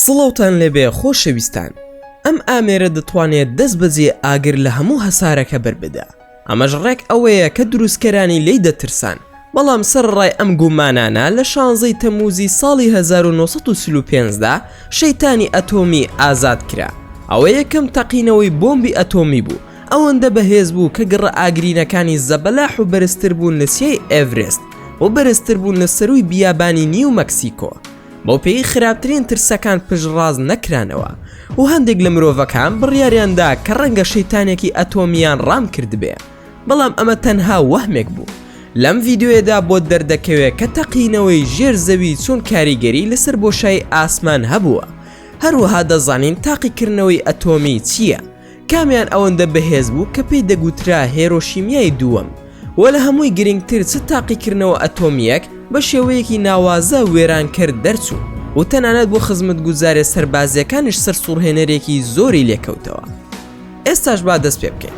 سڵاوتان لێبێ خۆشەویستان، ئەم ئامێرە دەتوانێت دەست بەجێ ئاگر لە هەموو هەسارەکە بەربدە. ئەمەش ڕێک ئەوەیە کە دروستکەرانی لی دەترسان، بەڵام سەرڕای ئەم گومانانە لە 16 تەمووزی ساڵی 1935دا شەیتانی ئەتۆمی ئازاد کرا. ئەوە یەکەم تەقینەوەی بۆمبی ئەتۆمی بوو، ئەوەندە بەهێز بوو کە گڕە ئاگرینەکانی زەبەلاح و بەرزتر بوون لە سیای ئێڤرست و بەرزتر بوون لە سەروی بیابانی نیو مەکسیکۆ. بۆ پێی خراپترین ترسەکان پشتڕاز نەکرانەوە و هەندێک لە مرۆڤەکان بڕیاریاندا کە ڕەنگە شەیتانێکی ئەتۆمیان ڕام کردبێ، بەڵام ئەمە تەنها وەهمێک بوو. لەم ڤیدیۆیەدا بۆ دەردەکەوێت کە تەقینەوەی ژێر زەوی چۆن کاریگەری لەسەر بۆشای ئاسمان هەبووە. هەروەها دەزانین تاقیکردنەوەی ئەتۆمی چییە، کامیان ئەوەندە بەهێز بوو کە پێی دەگوترا هێرۆشیمیای دووەم، و لە هەمووی گرنگتر چ تاقیکردنەوە ئەتۆمیەک بە شێوەیەکی ناوازە وێران کرد دەرچوو و تەنانەت بۆ خزمەتگوزارێ سەربازیەکانش سەرسوڕهێنەرێکی زۆری لێکەوتەوە. ئێستاش با دەست پێ بکەین.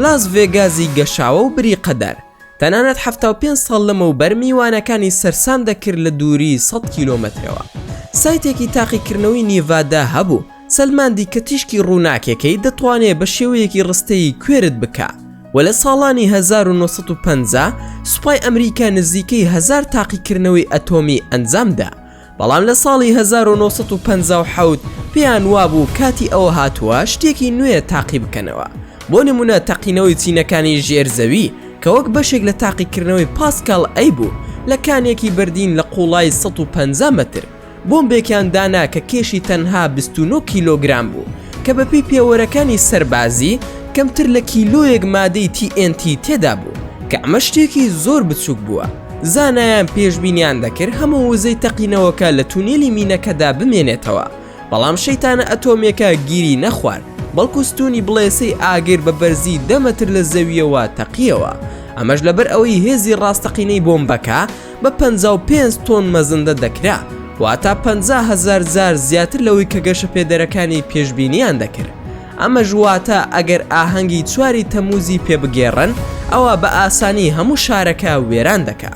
لاس ڤێگازی گەشاوە و بری قەدەر تەنانەت 75 ساڵ لەمەوبەر میوانەکانی سەرسام دەکرد لە دووری 100 کیلۆمەترەوە. سایتێکی تاقیکردنەوەی نیڤادا هەبوو، سەلماندی کە تیشکی ڕووناکێکەی دەتوانێت بە شێوەیەکی ڕستەیی کوێرت بکە، و لە ساڵانی 1950 سوپای ئەمریکا نزیکەی 1000 تاقیکردنەوەی ئەتۆمی ئەنجامدا، بەڵام لە ساڵی 1957 پێیان وابوو کاتی ئەوە هاتووە شتێکی نوێ تاقی بکەنەوە. بۆ نمونە تەقینەوەی چینەکانی ژێرزەوی کە وەک بەشێک لە تاقیکردنەوەی پاسکال ئەی بوو لە کانێکی بەردین لە قوڵای 150 متر بۆمبێکیان دانا کە کێشی تەنها 29 کیلۆگرام بوو کە بەپێی پێوەرەکانی سەربازی کەمتر لە کیلۆیەک مادەی TNT تێدا بوو کە ئەمە شتێکی زۆر بچووک بووە. زانایان پێشبینیان دەکرد هەموو وزەی تەقینەوەکە لە تونێلی مینەکەدا بمێنێتەوە، بەڵام شەیتانە ئەتۆمیەکە گیری نەخوارد، بەڵکو ستونی بڵێسەی ئاگر بە بەرزی 10 متر لە زەویەوە تەقیەوە. ئەمەش لەبەر ئەوەی هێزی ڕاستەقینەی بۆمبەکە بە 55 تۆن مەزندە دەکرا، واتە 50,000 زار زیاتر لەوەی کە گەشە پێدەرەکانی پێشبینیان دەکرد. ئەمە ژواتە ئەگەر ئاهەنگی 4 تەمووزی پێبگێڕن ئەوە بە ئاسانی هەموو شارەکە وێران دەکا.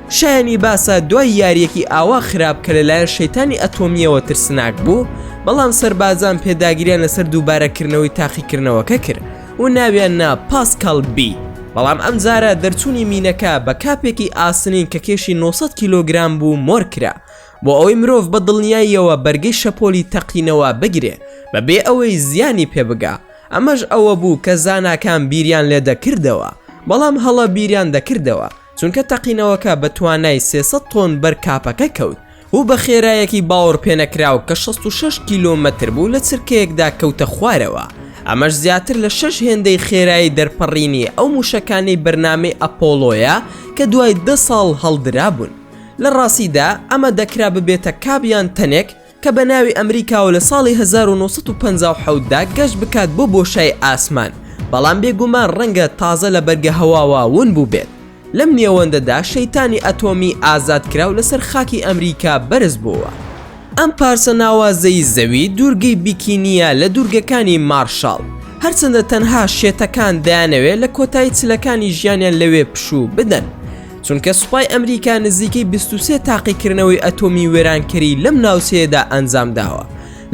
شایانی باسە دوای یاریەکی ئاوا خراپ کە لەلایەن شەیتانی ئەتۆمیەوە ترسناک بوو، بەڵام سەربازان پێداگیریان لەسەر دووبارەکردنەوەی تاقیکردنەوەکە کرد و ناویان نا پاسکال بی. بەڵام ئەم جارە دەرچوونی مینەکە بە کاپێکی ئاسنین کە کێشی 900 کیلۆگرام بوو مۆر کرا، بۆ ئەوەی مرۆڤ بە دڵنیاییەوە بەرگەی شەپۆلی تەقینەوە بگرێ بەبێ ئەوەی زیانی پێبگا. ئەمەش ئەوە بوو کە زاناکان بیریان لێ دەکردەوە، بەڵام هەڵە بیریان دەکردەوە چونکە تەقینەوەکە بە توانای 300 تۆن بەر کاپەکە کەوت و بە خێرایەکی باوەڕ پێنەکراو کە 66 کیلۆمەتر بوو لە چرکەیەکدا کەوتە خوارەوە. ئەمەش زیاتر لە 6 هێندەی خێرایی دەرپەڕینی ئەو موشەکانی بەرنامەی ئەپۆلۆیە کە دوای 10 ساڵ هەڵدرابوون. لە ڕاستیدا ئەمە دەکرا ببێتە کابیان تەنێک کە بە ناوی ئەمریکاوە لە ساڵی 1957دا گەشت بکات بۆ بۆشای ئاسمان، بەڵام بێگومان ڕەنگە تازە لە بەرگە هەواوە ون بوو بێت. لەم نێوەندەدا شەیتانی ئەتۆمی ئازاد کراو لەسەر خاکی ئەمریکا بەرز بووە. ئەم پارچە ناوازەی زەوی دوورگەی بیکینیە لە دوورگەکانی مارشال، هەرچەندە تەنها شێتەکان دەیانەوێت لە کۆتایی چلەکانی ژیانیان لەوێ پشوو بدەن، چونکە سوپای ئەمریکا نزیکەی 23 تاقیکردنەوەی ئەتۆمی وێرانکەری لەم ناوچەیەدا ئەنجام داوە.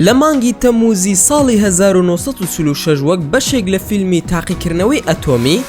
لە مانگی تەمووزی ساڵی 1946 وەک بەشێک لە فیلمی تاقیکردنەوەی ئەتۆمی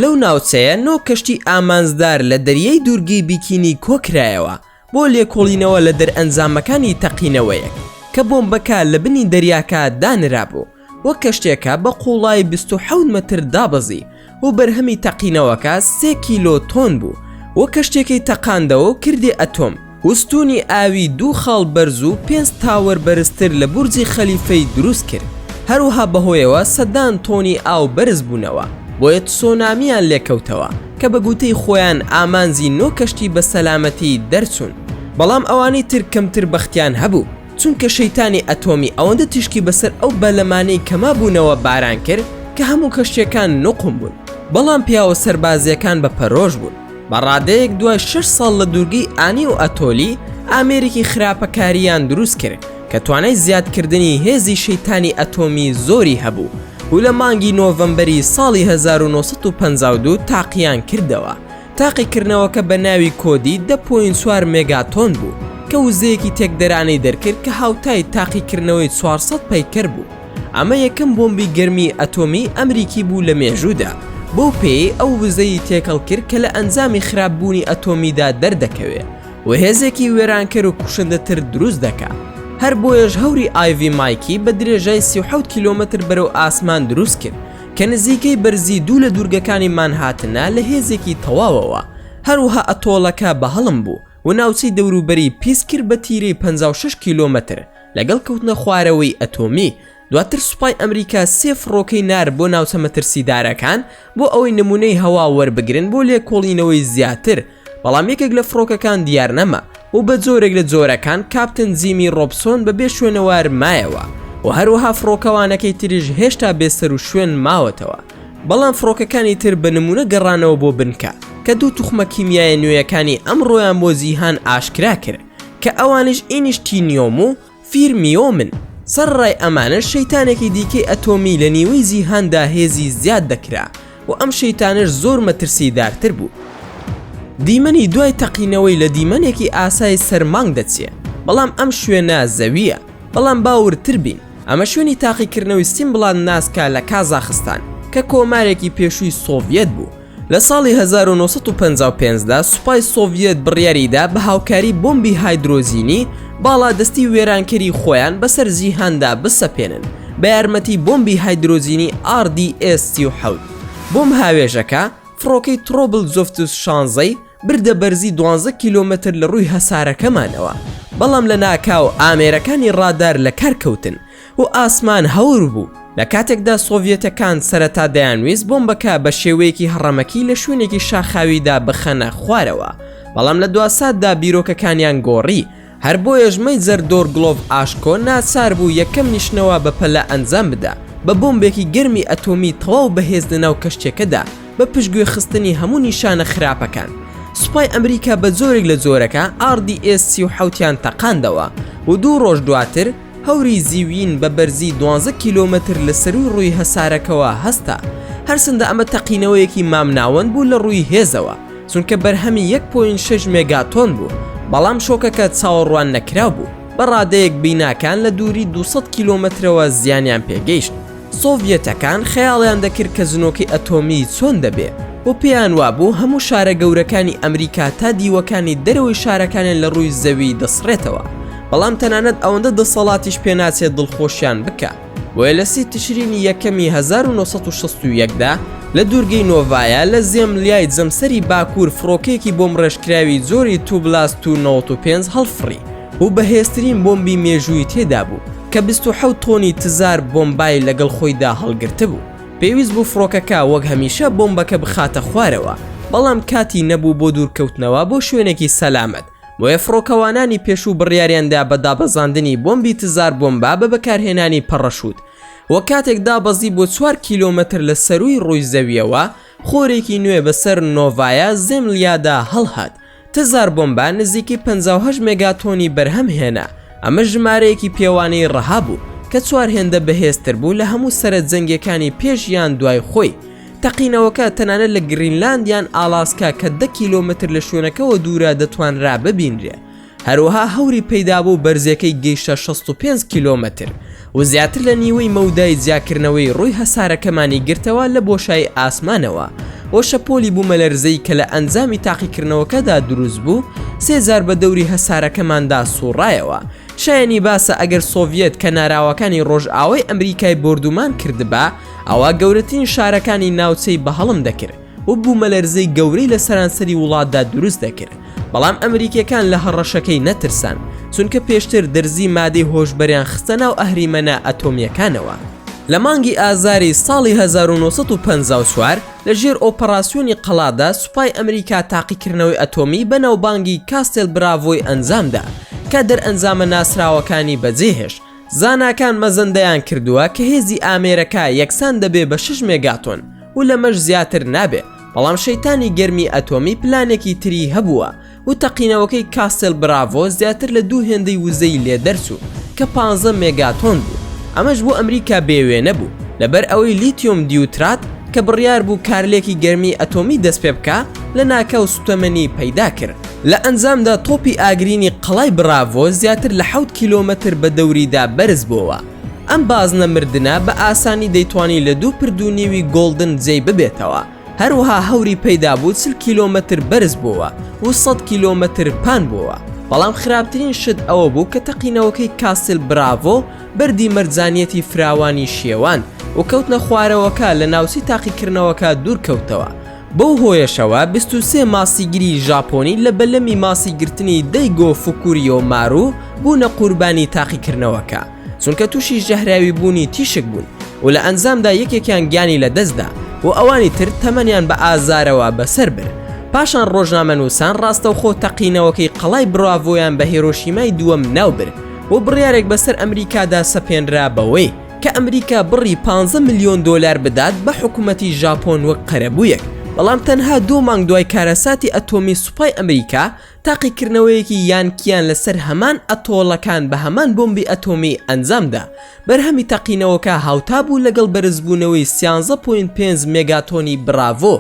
لەو ناوچەیە 9 کەشتی ئامانزدار لە دەریای دوورگەی بیکینی کۆکرایەوە بۆ لێکۆڵینەوە لە دەرئەنجامەکانی تەقینەوەیەک کە بۆمبەکە لە بنی دەریاکە دانرابوو، وەک کەشتێکە بە قوڵای 27 متر دابەزی و بەرهەمی تەقینەوەکە 3 کیلۆ تۆن بوو، وە کەشتێکی تەقاندەوە و کردی ئەتۆم وستونی ئاوی 2 خاڵ بەرز و 5 تاوەر بەرزتر لە بورجی خەلیفەی دروست کرد. هەروها بەهۆیەوە سەدان تۆنی ئاو بەرز بوونەوە، بۆیە تسۆنامیان لێکەوتەوە کە بە گوتەی خۆیان ئامانزی 9 کەشتی بە سەلامەتی دەرچوون. بەڵام ئەوانەی تر کەمتر بەختیان هەبوو، چونکە شەیتانی ئەتۆمی ئەوەندە تشکی بەسەر ئەو بەلەمانەی کەما بوونەوە باران کرد کە هەموو کەشتەکان نوقم بوون، بەڵام پیاوە سەربازیەکان بە پەرۆژ بوون. بەڕادەیەک دوای 6 ساڵ لە دوورگەی ئانی و ئەتۆلی ئامێرێکی خراپەکاریان دروست کرد کە توانای زیادکردنی هێزی شەیتانی ئەتۆمی زۆری هەبوو و لە مانگی نۆڤەمبەری ساڵی 1952 تاقییان کردەوە. تاقیکردنەوەکە بە ناوی کۆدی 10.4 مێگاتۆن بوو کە وزەیەکی تێکدەرانەی دەرکرد کە هاوتای تاقیکردنەوەی 400 پەیکەر بوو. ئەمە یەکەم بۆمبی گەرمی ئەتۆمی ئەمریکی بوو لە مێژوودا. بۆ پێی ئەو وزەی تێکەڵ کرد کە لە ئەنجامی خراپبوونی ئەتۆمیدا دەردەکەوێت و هێزێکی وێرانکەر و کوشندەتر دروست دەکات. هەر بۆیەش هەوری ئایڤی مایکی بە درێژای 37 کیلۆمەتر بەرەو ئاسمان دروست کرد کە نزیکەی بەرزی دوو لە دوورگەکانی مانهاتنە لە هێزێکی تەواوەوە. هەروەها ئەتۆڵەکە بەهەڵم بوو و ناوچەی دەوروبەری پیس کرد بە تیرەی 56 کیلۆمەتر لەگەڵ کەوتنە خوارەوەی ئەتۆمی. دواتر سوپای ئەمریکا 3 فڕۆکەی نار بۆ ناوچە مەترسیدارەکان بۆ ئەوەی نمونەی هەوا وەربگرن بۆ لێکۆڵینەوەی زیاتر، بەڵام یەکێک لە فڕۆکەکان دیار نەما و بە جۆرێک لە جۆرەکان کاپتن جیمی ڕۆبسۆن بەبێ شوێنەوار مایەوە و هەروەها فڕۆکەوانەکەی تریش هێشتا بێسەر و شوێن ماوەتەوە. بەڵام فڕۆکەکانی تر بە نمونە گەڕانەوە بۆ بنکە کە دوو توخمە کیمیایە نوێیەکانی ئەمڕۆیان بۆ جیهان ئاشکرا کرد کە ئەوانش ئینیشتینیۆم و فیرمیۆمن. سەرڕای ئەمانش شەیتانێکی دیکەی ئەتۆمی لە نیوەی جیهاندا هێزی زیاد دەکرا و ئەم شەیتانش زۆر مەترسیدارتر بوو. دیمەنی دوای تەقینەوەی لە دیمەنێکی ئاسای سەرمانگ دەچێت، بەڵام ئەم شوێنە زەویە. بەڵام باورتر بین، ئەمە شوێنی تاقیکردنەوەی سیمبڵان ناسکا لە کازاخستان کە کۆمارێکی پێشووی سۆڤیەت بوو. لە ساڵی 1955دا سوپای سۆڤیەت بڕیاریدا بە هاوکاری بۆمبی هایدرۆزینی باڵا دەستی وێرانکەری خۆیان بەسەر جیهاندا بسەپێنن بە یارمەتی بۆمبی هایدرۆزینی RDS-37. بۆم هاوێژەکە فڕۆکەی ترۆبل زۆفتوس 16 بردە بەرزی 12 کیلۆمەتر لە ڕووی هەسارەکەمانەوە، بەڵام لە ناکاو ئامێرەکانی ڕادار لە کارکەوتن و ئاسمان هەور بوو. لە کاتێکدا سۆڤیەتەکان سەرەتا دەیانویست بۆمبەکە بە شێوەیەکی هەڕەمەکی لە شوێنێکی شاخاویدا بخەنە خوارەوە، بەڵام لە دواساددا بیرۆکەکانیان گۆڕی. هەر بۆیەش مەیجەر دۆرگلۆڤ ئاشکۆ ناچار بوو یەکەم نیشتنەوە بە پەلە ئەنجام بدا بە بۆمبێکی گەرمی ئەتۆمی تەواو بەهێز لەناو کەشتێکەدا بە پشتگوێ خستنی هەموو نیشانە خراپەکان. سوپای ئەمریکا بە جۆرێک لە جۆرەکە RDS-37یان تەقاندەوە و 2 ڕۆژ دواتر هەوری زیوین بە بەرزی 12 کیلۆمەتر لە سەروی ڕووی هەسارەکەوە هەستا. هەرچەندە ئەمە تەقینەوەیەکی مامناوەند بوو لە ڕووی هێزەوە، چونکە بەرهەمی 1.6 مێگاتۆن بوو، بەڵام شۆکەکە چاوەڕوان نەکرا بوو. بە ڕادەیەک بیناکان لە دووری 200 کیلۆمەترەوە زیانیان پێگەیشت. سۆڤیەتەکان خەیاڵیان دەکرد کە زنۆکەی ئەتۆمی چۆن دەبێ و پێیان وابوو هەموو شارە گەورەکانی ئەمریکا تا دیوەکانی دەرەوەی شارەکانیان لە ڕووی زەوی دەسڕێتەوە، بەڵام تەنانەت ئەوەندە دەسەڵاتیش پێناچێت دڵخۆشیان بکە. وە لە 30 تشرینی یەکەمی 1961دا لە دوورگەی نۆڤایە لە زێملیای جەمسەری باکوور فڕۆکەیەکی بۆم ڕێژکراوی زۆری توبلاس 295 هەڵفڕی و بەهێزترین بۆمبی مێژووی تێدا بوو کە 27 تۆنی تزار بۆمبای لەگەڵ خۆیدا هەڵگرتە بوو. پێویست بوو فڕۆکەکە وەک هەمیشە بۆمبەکە بخاتە خوارەوە، بەڵام کاتی نەبوو بۆ دوورکەوتنەوە بۆ شوێنێکی سەلامەت. بۆیە فڕۆکەوانانی پێشوو بڕیاریاندا بە دابەزاندنی بۆمبی تزار بۆمبا بە بەکارهێنانی پەڕەشوت. وە کاتێک دابەزی بۆ 4 کیلۆمەتر لە سەروی ڕووی زەویەوە، خۆرێکی نوێ بەسەر نۆڤایە زێملیادا هەڵهات. تزار بۆمبا نزیکی 58 مێگاتۆنی بەرهەم هێنا. ئەمە ژمارەیەکی پێوانەی ڕەها بوو کە 4 هێندە بەهێزتر بوو لە هەموو سەرەت جەنگەکانی پێش یان دوای خۆی. تەقینەوەکە تەنانەت لە گرینلاندیان ئالاسکا کە 10 کیلۆمەتر لە شوێنەکەەوە دوورە دەتوانرا ببینرێ. هەروەها هەوری پەیدا بوو بەرزەکەی گەیشتە 65 کیلۆمەتر و زیاتر لە نیوەی مەودای جیاکردنەوەی ڕووی هەسارەکەمانی گرتەوە لە بۆشای ئاسمانەوە. ئەو شەپۆلی بوومەلەرزەی کە لە ئەنجامی تاقیکردنەوەکەدا دروست بوو 3000 بە دەوری هەسارەکەماندا سوڕایەوە. شایانی باسە ئەگەر سۆڤیەت کە ناراوەکانی ڕۆژئاوای ئەمریکای بردومان کردبا، ئەوە گەورەترین شارەکانی ناوچەی بەهەڵم دەکرد و بوومەلەرزەی گەورەی لە سەرانسەری وڵاتدا دروست دەکرد. بەڵام ئەمریکیەکان لە هەڕەشەکەی نەترسان، چونکە پێشتر دەرزی مادەی هۆشبەریان خستە ناو ئەهریمەنە ئەتۆمیەکانەوە. لە مانگی ئازاری ساڵی 1954 لەژێر ئۆپەراسیۆنی قەڵادا سوپای ئەمریکا تاقیکردنەوەی ئەتۆمی بە ناوبانگی کاستێل براڤۆی ئەنجامدا کە دەرئەنجامە ناسراوەکانی بەجێهێشت. زاناکان مەزەندەیان کردووە کە هێزی ئامێرەکە یەکسان دەبێ بە 6 مێگاتۆن و لەمەش زیاتر نابێ، بەڵام شەیتانی گەرمی ئەتۆمی پلانێکی تری هەبووە و تەقینەوەکەی کاستێل براڤۆ زیاتر لە 2 هێندەی وزەی لێ دەرچوو کە 15 مێگاتۆن بوو. ئەمەش بۆ ئەمریکا بێوێ نەبوو، لەبەر ئەوەی لیتیۆم دیوترات کە بڕیار بوو کارلێکی گەرمی ئەتۆمی دەست پێ بکە لە ناکەو سوتەمەنی پەیدا کرد. لە ئەنجامدا تۆپی ئاگرینی قەڵای براڤۆ زیاتر لە 7 کیلۆمەتر بە دەوریدا بەرز بووە. ئەم بازنە مردنە بە ئاسانی دەیتوانی لە 2.5 گۆڵدن جێی ببێتەوە. هەروەها هەوری پەیدا بوو 40 کیلۆمەتر بەرز بووە و 100 کیلۆمەتر پان بووە. بەڵام خراپترین شت ئەوە بوو کە تەقینەوەکەی کاسل براڤۆ بەردی مەرجانیەتی فراوانی شێوان و کەوتنە خوارەوەکە لە ناوچی تاقیکردنەوەکە دوور کەوتەوە. بەو هۆیەشەوە 23 ماسیگیری ژاپۆنی لە بەلەمی ماسیگرتنی دەیگۆ فوکوریۆ مارو بوونە قوربانی تاقیکردنەوەکە، چونکە تووشی ژەهراوی بوونی تیشک بوون و لە ئەنجامدا یەکێکیان گیانی لە دەستدا و ئەوانی تر تەمەنیان بە ئازارەوە بەسەر برد. پاشان ڕۆژنامەنووسان ڕاستەوخۆ تەقینەوەکەی قەڵای براڤۆیان بە هیرۆشیمای دووەم ناوبرد و بڕیارێک بەسەر ئەمریکادا سەپێنرا بەوەی کە ئەمریکا بڕی 15 ملیۆن دۆلار بدات بە حکوومەتی ژاپۆن وەک قەرەبوویەک. بەڵام تەنها 2 مانگ دوای کارەساتی ئەتۆمی سوپای ئەمریکا تاقیکردنەوەیەکی یانکیان لەسەر هەمان ئەتۆڵەکان بە هەمان بۆمبی ئەتۆمی ئەنجامدا. بەرهەمی تەقینەوەکە هاوتا بوو لەگەڵ بەرزبوونەوەی 13.5 مێگاتۆنی براڤۆ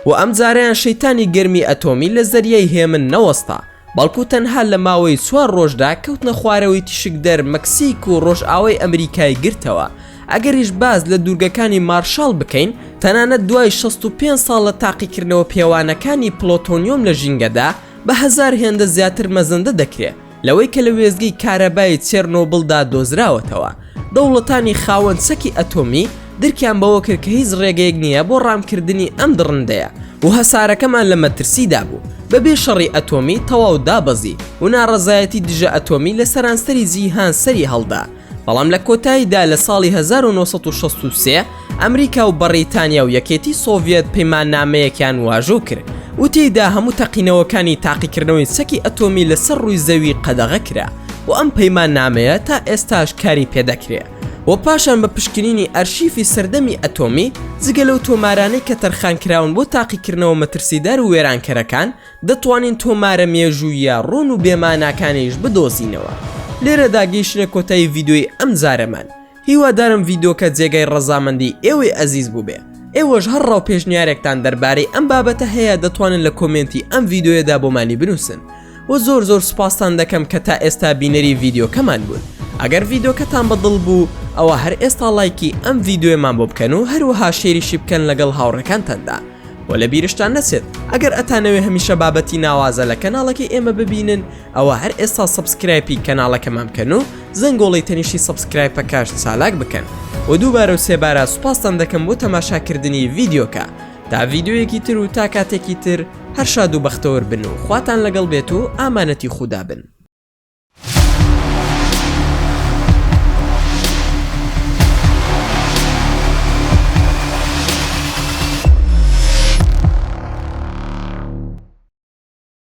و ئەم جارەیان شەیتانی گەرمی ئەتۆمی لە زەریای هێمن نەوەستا، بەڵکو تەنها لە ماوەی 4 ڕۆژدا کەوتنە خوارەوەی تیشکدەر مەکسیک و ڕۆژئاوای ئەمریکای گرتەوە. ئەگەریش باز لە دوورگەکانی مارشال بکەین، تەنانەت دوای 65 ساڵ لە تاقیکردنەوە پێوانەکانی پلۆتۆنیۆم لە ژینگەدا بە 1000 هێندە زیاتر مەزەندە دەکرێت لەوەی کە لە وێزگەی کارەبای چێرنۆبڵدا دۆزراوەتەوە. دەوڵەتانی خاوەن سەکی ئەتۆمی درکیان بەوە کرد کە هیچ ڕێگەیەک نییە بۆ ڕامکردنی ئەم دڕندەیە و هەسارەکەمان لە مەترسیدا بوو. بەبێ شەڕی ئەتۆمی تەواو دابەزی و ناڕەزایەتی دژە ئەتۆمی لە سەرانسەری جیهان سەری هەڵدا. بەڵام لە کۆتاییدا لە ساڵی 1963 ئەمریکا و بەڕیتانیا و یەکێتی سۆڤیەت پەیماننامەیەکیان واژۆ کرد و تێیدا هەموو تەقینەوەکانی تاقیکردنەوەی سەکی ئەتۆمی لەسەر ڕووی زەوی قەدەغە کرا و ئەم پەیماننامەیە تا ئێستاش کاری پێدەکرێت. و پاشان بە پشکنینی ئەرشیفی سەردەمی ئەتۆمی جگە لەو تۆمارانەی کە تەرخانکراون بۆ تاقیکردنەوە مەترسیدار و وێرانکەرەکان دەتوانین تۆمارە مێژوویە ڕۆن و بێماناکانیش بدۆزینەوە. لێرەدا گەیشتنە کۆتایی ڤیدیۆی ئەم جارەمان. هیوادارم ڤیدیۆکە جێگای ڕەزامەندی ئێوەی ئەزیز بوو بێ. ئێوەش هەر ڕاو پێشنیارێکتان دەربارەی ئەم بابەتە هەیە دەتوانن لە کۆمنتی ئەم ڤیدیۆیەدا بۆمانی بنووسن و زۆر سوپاستان دەکەم کە تا ئێستا بینەری ڤیدیۆکەمان بوون. ئەگەر ڤیدیۆکەتان بەدڵ بوو ئەوە هەر ئێستا لایکی ئەم ڤیدیۆمان بۆ بکەن و هەروەها شێریشی بکەن لەگەڵ هاوڕێکانتاندا. و لە بیرشتان نەچێت ئەگەر ئەتانەوێ هەمیشە بابەتی ناوازە لە کەناڵەکەی ئێمە ببینن ئەوە هەر ئێستا سەبسکرایبی کەناڵەکەمان بکەن و زەنگۆڵی تەنیشی سەبسکرایبەکەش چالاک بکەن و دووبارە و سێبارە سوپاستان دەکەم بۆ تەماشاکردنی ڤیدیۆکە. تا ڤیدیۆیەکی تر و تا کاتێکی تر هەر شاد و بەختەوەر بن و خواتان لەگەڵ بێت و ئامانەتی خودا بن.